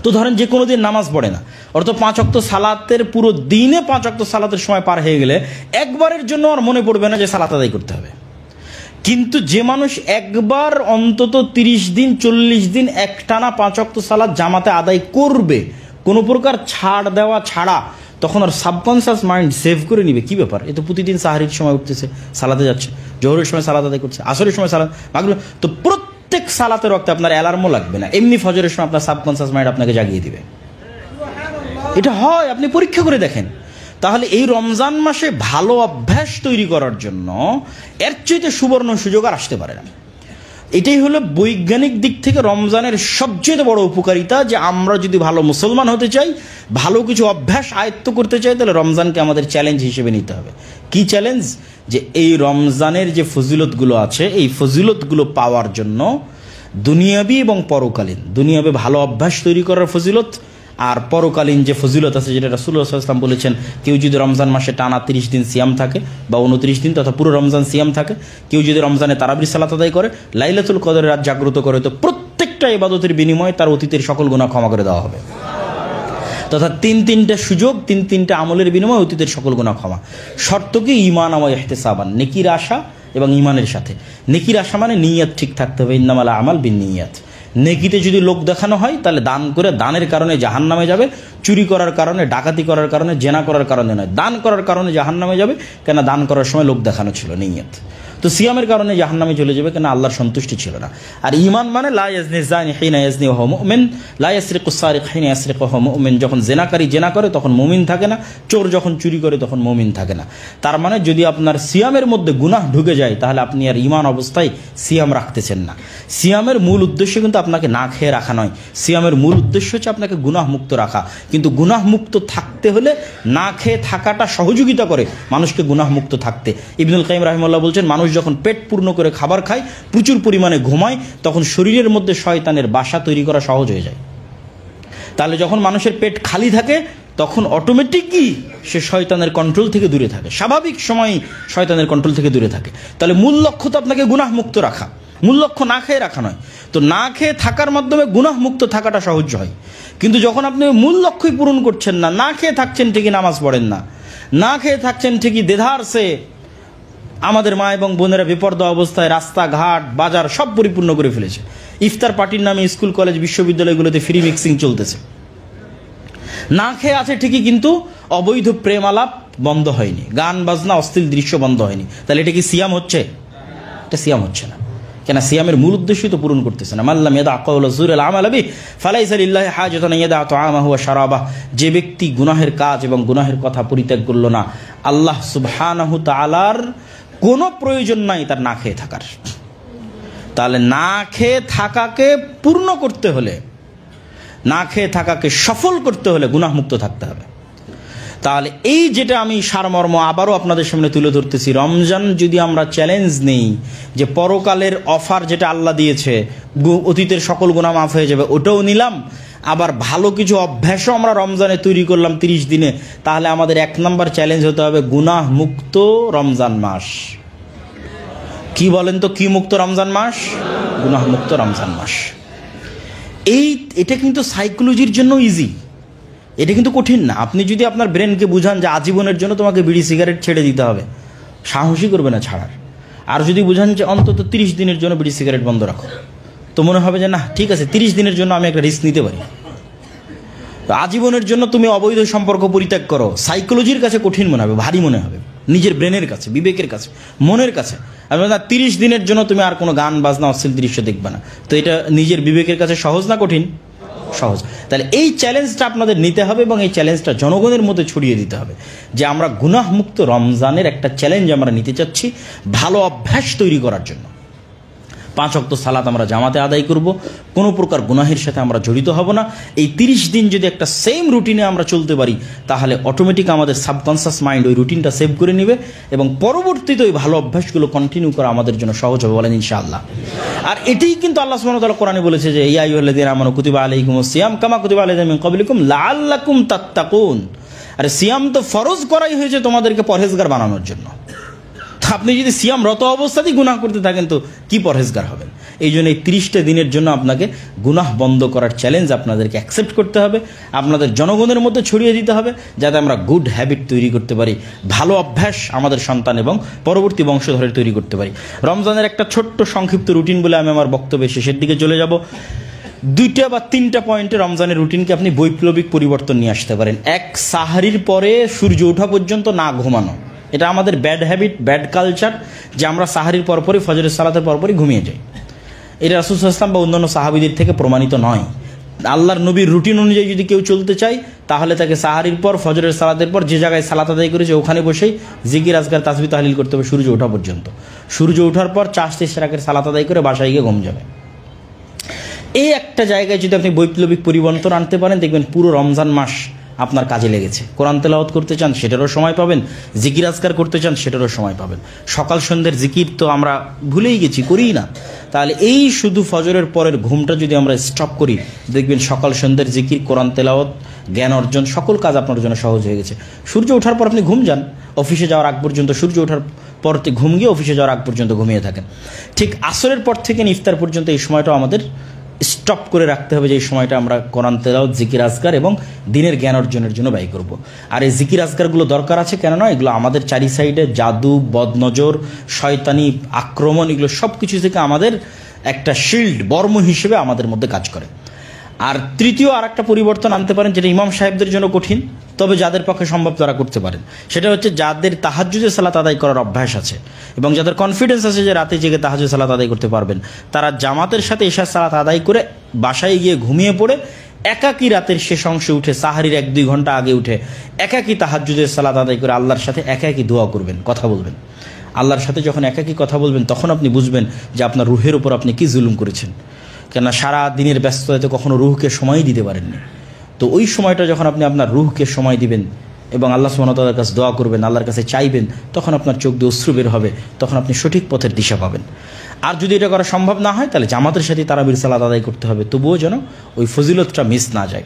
তো ধরেন যে কোনো দিন নামাজ পড়ে না, অর্থাৎ 5 ওয়াক্ত সালাতের পুরো দিনে 5 ওয়াক্ত সালাতের সময় পার হয়ে গেলে একবারের জন্য আর মনে পড়বে না যে সালাত আদায় করতে হবে। কিন্তু যে মানুষ একবার অন্তত 30 দিন 40 দিন একটানা 5 ওয়াক্ত সালাত জামাতে আদায় করবে, কোনো প্রকার ছাড় দেওয়া ছাড়া, তখন আর সাবকনশাস মাইন্ড সেভ করে নিবে কি ব্যাপার, এ তো প্রতিদিন সাহারির সময় উঠতেছে, সালাতে যাচ্ছে, জোহরের সময় সালাত আদায় করছে, আসরের সময় সালাত, মাগরিব, তো প্রত্যেক সালাতের ওয়াক্তে আপনার অ্যালার্মও লাগবে না, এমনি ফজরের সময় আপনার সাবকনশাস মাইন্ড আপনাকে জাগিয়ে দিবে। এটা হয়, আপনি পরীক্ষা করে দেখেন। তাহলে এই রমজান মাসে ভালো অভ্যাস তৈরি করার জন্য এর চাইতে সুবর্ণ সুযোগ আর আসতে পারে না। এটাই হলো বৈজ্ঞানিক দিক থেকে রমজানের সবচেয়ে বড় উপকারিতা, যে আমরা যদি ভালো মুসলমান হতে চাই, ভালো কিছু অভ্যাস আয়ত্ত করতে চাই, তাহলে রমজানকে আমাদের চ্যালেঞ্জ হিসেবে নিতে হবে। কি চ্যালেঞ্জ? যে এই রমজানের যে ফজিলতগুলো আছে, এই ফজিলতগুলো পাওয়ার জন্য দুনিয়াবি এবং পরকালীন, দুনিয়াবি ভালো অভ্যাস তৈরি করার ফজিলত, আর পরকালীন যে ফজিলত আছে, যেটা রাসূলুল্লাহ সাল্লাল্লাহু আলাইহি ওয়াসাল্লাম বলেছেন, কেউ যদি রমজান মাসে টানা 30 দিন সিয়াম থাকে বা 29 দিন তথা পুরো রমজান সিয়াম থাকে, কেউ যদি রমজানে তারাবির সালাত আদায় করে, লাইলাতুল কদরের রাত জাগ্রত করে, তো প্রত্যেকটা ইবাদতের বিনিময়ে তার অতীতের সকল গুনাহ ক্ষমা করে দেওয়া হবে। তথা 3টা সুযোগ, 3টা আমলের বিনিময়ে অতীতের সকল গুনাহ ক্ষমা। শর্ত কি? ঈমান ওয়া ইহতিসাবান, নেকির আশা এবং ঈমানের সাথে। নেকির আশা মানে নিয়ত ঠিক থাকতে হবে, ইন্নামাল আমাল বিন্নিয়াত। নেকিতে যদি লোক দেখানো হয়, তাহলে দান করে, দানের কারণে জাহান্নামে যাবে, চুরি করার কারণে, ডাকাতি করার কারণে, জেনা করার কারণে নয়, দান করার কারণে জাহান্নামে যাবে, কেন দান করার সময় লোক দেখানো ছিল, নিয়ত। তো সিয়ামের কারণে জাহান্নামে চলে যাবে, কেন আল্লাহর সন্তুষ্টি ছিল না। আর ঈমান মানে লা ইয়াজনি যানি হিনা ইয়াজনি ওয়া হুয়া মুমিন, লা ইয়াসরিকু সারিক হিনা ইয়াসরিকু ওয়া হুয়া মুমিন। যখন জেনাকারী জেনা করে তখন মুমিন থাকে না, চোর যখন চুরি করে তখন মুমিন থাকে না। তার মানে যদি আপনার সিয়ামের মধ্যে গুনাহ ঢুকে যায় তাহলে আপনি আর ঈমান অবস্থায় সিয়াম রাখতেছেন না। সিয়ামের মূল উদ্দেশ্য কিন্তু আপনাকে না খেয়ে রাখা নয়, সিয়ামের মূল উদ্দেশ্য হচ্ছে আপনাকে গুনাহ মুক্ত রাখা। কিন্তু গুনাহ মুক্ত থাকতে হলে না খেয়ে থাকাটা সহযোগিতা করে মানুষকে গুনাহ মুক্ত থাকতে। ইবনুল কাইয়িম রাহিমাহুল্লাহ বলছেন, মানুষ যখন পেট পূর্ণ করে খাবার খায়, প্রচুর পরিমাণে ঘুমায়, তখন শরীরের মধ্যে শয়তানের বাসা তৈরি করা সহজ হয়ে যায়। তাহলে যখন মানুষের পেট খালি থাকে তখন অটোমেটিকই সে শয়তানের কন্ট্রোল থেকে দূরে থাকে, স্বাভাবিক সময়ই শয়তানের কন্ট্রোল থেকে দূরে থাকে। তাহলে মূল লক্ষ্য তো আপনাকে গুনাহ মুক্ত রাখা, মূল লক্ষ্য না খেয়ে রাখা নয়। তো না খেয়ে থাকার মাধ্যমে গুনাহ মুক্ত থাকাটা সহজ হয়। কিন্তু যখন আপনি মূল লক্ষ্যই পূরণ করছেন না, না খেয়ে থাকছেন ঠিকই, নামাজ পড়েন না, না খেয়ে থাকছেন ঠিকই, দেধারসে আমাদের মা এবং বোনেরা বেপরদা অবস্থায় রাস্তাঘাট বাজার সব পরিপূর্ণ করে ফেলেছে। ইফতার পার্টির নামে স্কুল কলেজ বিশ্ববিদ্যালয়গুলোতে ফ্রি মিক্সিং চলতেছে। না খেয়ে আছে ঠিকই, কিন্তু অবৈধ প্রেম আলাপ বন্ধ হয়নি, গান বাজনা অশ্লীল দৃশ্য বন্ধ হয়নি। তাহলে এটা কি সিয়াম হচ্ছে? এটা সিয়াম হচ্ছে না। কেন? সিয়ামের মূল উদ্দেশ্যই তো পূরণ করতেছে না। মাল্লাম ইয়াদা কাওলা যুরিল আমাল বিহি ফালাইসা লিল্লাহি হাজাতুন ইয়াদা তুআমাহু ওয়া শারাবাহু। যে ব্যক্তি গুনাহের কাজ এবং গুনাহের কথা পরিত্যাগ করলো না, আল্লাহ সুবহানাহু তাআলার কোনো প্রয়োজন নাই তার না খেয়ে থাকার। তাহলে না খেয়ে থাকাকে পূর্ণ করতে হলে, না খেয়ে থাকাকে সফল করতে হলে গুনাহ মুক্ত থাকতে হবে। তাহলে এই যেটা আমি সারমর্ম আবারও আপনাদের সামনে তুলে ধরতেছি, রমজান যদি আমরা চ্যালেঞ্জ নেই যে পরকালের অফার যেটা আল্লাহ দিয়েছে, অতীতের সকল গুনাহ মাফ হয়ে যাবে, ওটাও নিলাম, আবার ভালো কিছু অভ্যাসও আমরা রমজানে তৈরি করলাম 30 দিনে, তাহলে আমাদের 1 নম্বর চ্যালেঞ্জ হতে হবে গুনাহ মুক্ত রমজান মাস। কি বলেন তো, কি মুক্ত রমজান মাস? গুনাহ মুক্ত রমজান মাস। এটা কিন্তু সাইকোলজির জন্য ইজি, এটা কিন্তু কঠিন না। আপনি যদি আপনার ব্রেনকে বুঝান যে আজীবনের জন্য তোমাকে বিড়ি সিগারেট ছেড়ে দিতে হবে, সাহসী করবে না ছাড়ার। আর যদি বুঝান যে অন্তত 30 দিনের জন্য বিড়ি সিগারেট বন্ধ রাখো, তো মনে হবে যে না ঠিক আছে, 30 দিনের জন্য আমি একটা রিস্ক নিতে পারি। তো আজীবনের জন্য তুমি অবৈধ সম্পর্ক পরিত্যাগ করো, সাইকোলজির কাছে কঠিন মনে হবে, ভারী মনে হবে, নিজের ব্রেনের কাছে, বিবেকের কাছে, মনের কাছে। আমি না 30 দিনের জন্য তুমি আর কোনো গান বাজনা অশ্লীল দৃশ্য দেখবে না, তো এটা নিজের বিবেকের কাছে সহজ না কঠিন? সহজ। তাহলে এই চ্যালেঞ্জটা আপনাদের নিতে হবে এবং এই চ্যালেঞ্জটা জনগণের মধ্যে ছড়িয়ে দিতে হবে যে আমরা গুনাহমুক্ত রমজানের একটা চ্যালেঞ্জ আমরা নিতে চাচ্ছি ভালো অভ্যাস তৈরি করার জন্য। 5 ওয়াক্ত সালাত আমরা জামাতে আদায় করব, কোনো প্রকার গুনাহের সাথে আমরা জড়িত হব না। এই 30 দিন যদি একটা সেম রুটিনে আমরা চলতে পারি তাহলে অটোমেটিক আমাদের সাবকনসিয়াস মাইন্ড ওই রুটিনটা সেভ করে নেবে এবং পরবর্তীতে ওই ভালো অভ্যাসগুলো কন্টিনিউ করা আমাদের জন্য সহজ হবে, বলেন ইনশাআল্লাহ। আর এটাই কিন্তু আল্লাহ সুবহানাহু ওয়া তাআলা কোরআনে বলেছে যে ইয়া আইয়ুহাল্লাযীনা আমানু কুতিবা আলাইকুমুস সিয়াম কামা কুতিবা আলাল লাযীনা মিন ক্বাবলিকুম লাআল্লাকুম তাত্তাকুন। আরে সিয়াম তো ফরজ করাই হয়েছে তোমাদেরকে পরহেজগার বানানোর জন্য। আপনি যদি সিয়ামরত অবস্থাতেই গুনাহ করতে থাকেন তো কি পরহেজগার হবেন? এই জন্য এই 30টা দিনের জন্য আপনাকে গুনাহ বন্ধ করার চ্যালেঞ্জ আপনাদেরকে অ্যাকসেপ্ট করতে হবে, আপনাদের জনগণের মধ্যে ছড়িয়ে দিতে হবে, যাতে আমরা গুড হ্যাবিট তৈরি করতে পারি, ভালো অভ্যাস আমাদের সন্তান এবং পরবর্তী বংশধরের তৈরি করতে পারি। রমজানের একটা ছোট্ট সংক্ষিপ্ত রুটিন বলে আমি আমার বক্তব্যের শেষের দিকে চলে যাব। 2টা বা 3টা পয়েন্টে রমজানের রুটিনকে আপনি বৈপ্লবিক পরিবর্তন নিয়ে আসতে পারেন। 1, সাহারির পরে সূর্য ওঠা পর্যন্ত না ঘুমানো। এটা আমাদের ব্যাড হ্যাবিট, ব্যাড কালচার যে আমরা সাহারির পরপরই ফজরের সালাতের পরপরই ঘুমিয়ে যাই। এটা রাসূল সাল্লাল্লাহু আলাইহি ওয়াসাল্লাম বা অন্যান্য সাহাবীদের থেকে প্রমাণিত নয়। আল্লাহর নবীর রুটিন অনুযায়ী যদি কেউ চলতে চায় তাহলে তাকে সাহারির পর ফজরের সালাতের পর যে জায়গায় সালাত আদায় করেছে ওখানে বসেই জিকির আজকার তাসবিহ তাহলিল করতে হবে সূর্য ওঠা পর্যন্ত। সূর্য ওঠার পর 4-3 রাকাতের সালাত আদায় করে বাসায় গিয়ে ঘুম যাবে। এই একটা জায়গায় যদি আপনি বৈপ্লবিক পরিবর্তন আনতে পারেন দেখবেন পুরো রমজান মাস আপনার কাজে লেগেছে। কোরআন তেলাওয়াত করতে চান সেটারও সময় পাবেন, জিকির আজকার করতে চান সেটারও সময় পাবেন। সকাল সন্ধ্যের জিকির তো আমরা ভুলেই গেছি, করিই না। তাহলে এই শুধু ফজরের পরের ঘুমটা যদি আমরা স্টপ করি দেখবেন সকাল সন্ধ্যের জিকির, কোরআন তেলাওয়াত, জ্ঞান অর্জন সকল কাজ আপনার জন্য সহজ হয়ে গেছে। সূর্য ওঠার পর আপনি ঘুম যান, অফিসে যাওয়ার আগ পর্যন্ত সূর্য ওঠার পর ঘুম গিয়ে অফিসে যাওয়ার আগ পর্যন্ত ঘুমিয়ে থাকেন। ঠিক আসরের পর থেকে ইফতার পর্যন্ত এই সময়টাও আমাদের স্টপ করে রাখতে হবে যে এই সময়টা আমরা কোরআন তেলাওয়াত, জিকির আজকার এবং দিনের জ্ঞান অর্জনের জন্য ব্যয় করব। আর এই জিকির আজকারগুলো দরকার আছে কেন নয়, এগুলো আমাদের চারি সাইডে জাদু, বদনজর, শয়তানি আক্রমণ, এগুলো সব কিছু থেকে আমাদের একটা শিল্ড, বর্ম হিসেবে আমাদের মধ্যে কাজ করে। আর তৃতীয় আর একটা পরিবর্তন আনতে পারেন, যেটা ইমাম সাহেবদের জন্য কঠিন, তবে যাদের পক্ষে সম্ভব তারা করতে পারেন। সেটা হচ্ছে যাদের তাহাজ্জুদের সালাত আদায় করার অভ্যাস আছে এবং যাদের কনফিডেন্স আছে যে রাতে জেগে তাহাজ্জুদ সালাত আদায় করতে পারবেন, তারা জামাতের সাথে এশার সালাত আদায় করে বাসায় গিয়ে ঘুমিয়ে পড়ে একাকী রাতের শেষ অংশে উঠে, সাহারির 1-2 ঘন্টা আগে উঠে একাকী তাহাজ্জুদের সালাত আদায় করে আল্লাহর সাথে একাকী দোয়া করবেন, কথা বলবেন। আল্লাহর সাথে যখন একাকী কথা বলবেন তখন আপনি বুঝবেন যে আপনার রুহের উপর আপনি কি জুলুম করেছেন, কেননা সারা দিনের ব্যস্ততাতে কখনো রুহকে সময় দিতে পারেননি। তো ওই সময়টা যখন আপনি আপনার রুহকে সময় দিবেন এবং আল্লাহ সুবহানাহু ওয়া তাআলার কাছে দোয়া করবেন, আল্লাহর কাছে চাইবেন, তখন আপনার চোখ দিয়ে অশ্রু বের হবে, তখন আপনি সঠিক পথের দিশা পাবেন। আর যদি এটা করা সম্ভব না হয় তাহলে জামাতের সাথে তারাবির সালাত আদায় করতে হবে, তবুও যেন ওই ফজিলতটা মিস না যায়।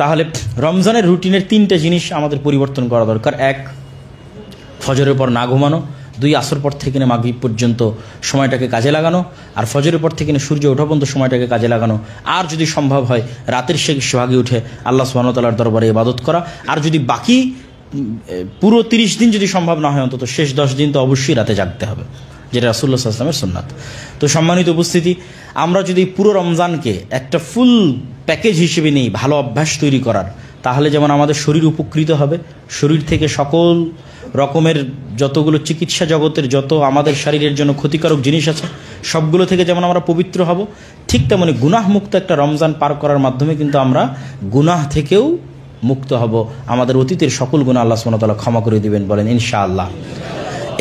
তাহলে রমজানের রুটিনের 3টে জিনিস আমাদের পরিবর্তন করা দরকার। 1, ফজরের পর না ঘুমানো। 2, আসর পর থেকে মাগরিব পর্যন্ত সময়টাকে কাজে লাগানো। আর ফজরের পর থেকে সূর্য ওঠা পর্যন্ত সময়টাকে কাজে লাগানো। আর যদি সম্ভব হয় রাতের শেষ ভাগে উঠে আল্লাহ সুবহানাহু ওয়া তাআলার দরবারে ইবাদত করা। আর যদি বাকি পুরো 30 দিন যদি সম্ভব না হয়, অন্তত শেষ 10 দিন তো অবশ্যই রাতে জাগতে হবে, যেটা রাসূলুল্লাহ সাল্লাল্লাহু আলাইহি ওয়াসাল্লামের সুন্নাত। তো সম্মানিত উপস্থিতি, আমরা যদি পুরো রমজানকে একটা ফুল প্যাকেজ হিসেবে নিই ভালো অভ্যাস তৈরি করার, তাহলে যেমন আমাদের শরীর উপকৃত হবে, শরীর থেকে সকল রকমের যতগুলো চিকিৎসা জগতের যত আমাদের শরীরের জন্য ক্ষতিকারক জিনিস আছে সবগুলো থেকে যেমন আমরা পবিত্র হব, ঠিক তেমনি গুনাহমুক্ত একটা রমজান পার করার মাধ্যমে কিন্তু আমরা গুনাহ থেকেও মুক্ত হব। আমাদের অতীতের সকল গুনাহ আল্লাহ সুবহানাহু ওয়া তাআলা ক্ষমা করে দিবেন, বলেন ইনশাআল্লাহ।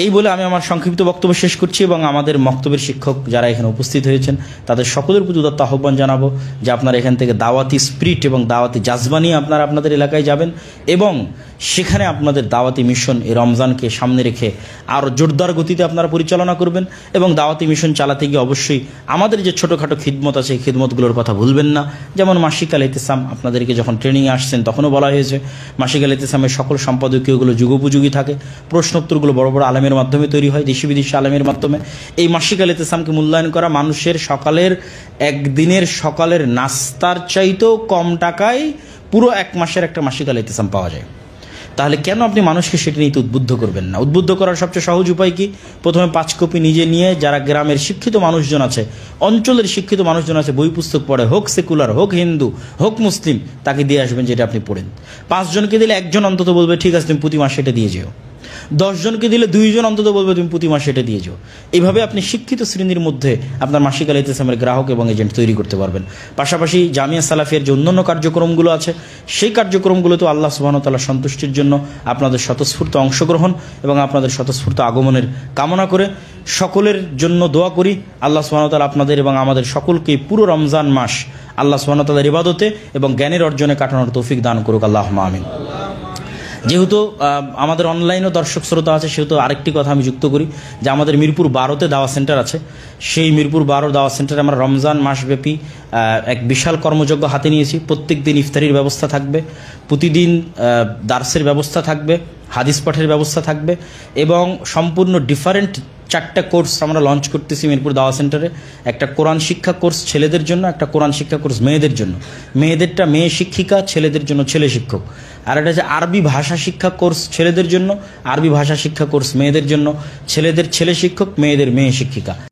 এই বলে আমি আমার সংক্ষিপ্ত বক্তব্য শেষ করছি এবং আমাদের মক্তবের শিক্ষক যারা এখানে উপস্থিত হয়েছেন তাদের সকলের প্রতি উদাত্ত আহ্বান জানাবো যে আপনারা এখান থেকে দাওয়াতি স্পিরিট এবং দাওয়াতি জাজবা নিয়ে আপনারা আপনাদের এলাকায় যাবেন এবং সেখানে আপনাদের দাওয়াতি মিশন এই রমজানকে সামনে রেখে আরও জোরদার গতিতে আপনারা পরিচালনা করবেন। এবং দাওয়াতি মিশন চালাতে গিয়ে অবশ্যই আমাদের যে ছোটোখাটো খিদমত আছে এই খিদমতগুলোর কথা ভুলবেন না। যেমন মাসিক আল ইতিসাম, আপনাদেরকে যখন ট্রেনিংয়ে আসছেন তখনও বলা হয়েছে মাসিক আল ইতিসামের সকল সম্পাদকীয়গুলো যুগোপযোগী থাকে, প্রশ্নোত্তরগুলো বড় বড় আলেমের মাধ্যমে তৈরি হয়, দেশি বিদেশি আলেমের মাধ্যমে। এই মাসিক আল ইতিসামকে মূল্যায়ন করা মানুষের সকালের একদিনের সকালের নাস্তার চাইতেও কম টাকায় পুরো 1 মাসের একটা মাসিক আল ইতিসাম পাওয়া যায়। তাহলে কেন আপনি মানুষকে সেটা নিয়ে উদ্বুদ্ধ করবেন না? উদ্বুদ্ধ করার সবচেয়ে সহজ উপায় কি? প্রথমে 5 কপি নিজে নিয়ে যারা গ্রামের শিক্ষিত মানুষজন আছে, অঞ্চলের শিক্ষিত মানুষজন আছে, বই পুস্তক পড়ে, হোক সেকুলার, হোক হিন্দু, হোক মুসলিম, তাকে দিয়ে আসবেন যেটা আপনি পড়েন। 5 জনকে দিলে 1 জন অন্তত বলবে ঠিক আছে তুমি প্রতি মাসে এটা দিয়ে যেও। 10 জনকে দিলে 2 জন অন্তত বলবে তুমি প্রতি মাসে এটা দিয়ে যাও। এইভাবে আপনি শিক্ষিত শ্রেণীর মধ্যে আপনার মাসিক আল ইতিসামের গ্রাহক এবং এজেন্ট তৈরি করতে পারবেন। পাশাপাশি জামিয়া সালাফিয়ার যে অন্যান্য কার্যক্রমগুলো আছে সেই কার্যক্রমগুলোতেও আল্লাহ সুবহানাহু ওয়া তাআলা সন্তুষ্টির জন্য আপনাদের স্বতঃস্ফূর্ত অংশগ্রহণ এবং আপনাদের স্বতঃস্ফূর্ত আগমনের কামনা করে সকলের জন্য দোয়া করি। আল্লাহ সুবহানাহু ওয়া তাআলা আপনাদের এবং আমাদের সকলকে পুরো রমজান মাস আল্লাহ সুবহানাহু ওয়া তাআলার ইবাদতে এবং জ্ঞানের অর্জনে কাটানোর তৌফিক দান করুক, আল্লাহুম্মা আমিন। যেহেতু আমাদের অনলাইনও দর্শক শ্রোতা আছে, সেহেতু আরেকটি কথা আমি যুক্ত করি যে আমাদের মিরপুর 12-তে দাওয়া সেন্টার আছে। সেই মিরপুর 12 দাওয়া সেন্টারে আমরা রমজান মাসব্যাপী এক বিশাল কর্মযজ্ঞ হাতে নিয়েছি। প্রত্যেক দিন ইফতারির ব্যবস্থা থাকবে, প্রতিদিন দার্সের ব্যবস্থা থাকবে, হাদিস পাঠের ব্যবস্থা থাকবে এবং সম্পূর্ণ ডিফারেন্ট 4টা কোর্স আমরা লঞ্চ করতেছি মিরপুর দাওয়া সেন্টারে। একটা কোরআন শিক্ষা কোর্স ছেলেদের জন্য, একটা কোরআন শিক্ষা কোর্স মেয়েদের জন্য, মেয়েদেরটা মেয়ে শিক্ষিকা, ছেলেদের জন্য ছেলে শিক্ষক। আর এটা হচ্ছে আরবি ভাষা শিক্ষা কোর্স ছেলেদের জন্য, আরবি ভাষা শিক্ষা কোর্স মেয়েদের জন্য, ছেলেদের ছেলে শিক্ষক, মেয়েদের মেয়ে শিক্ষিকা।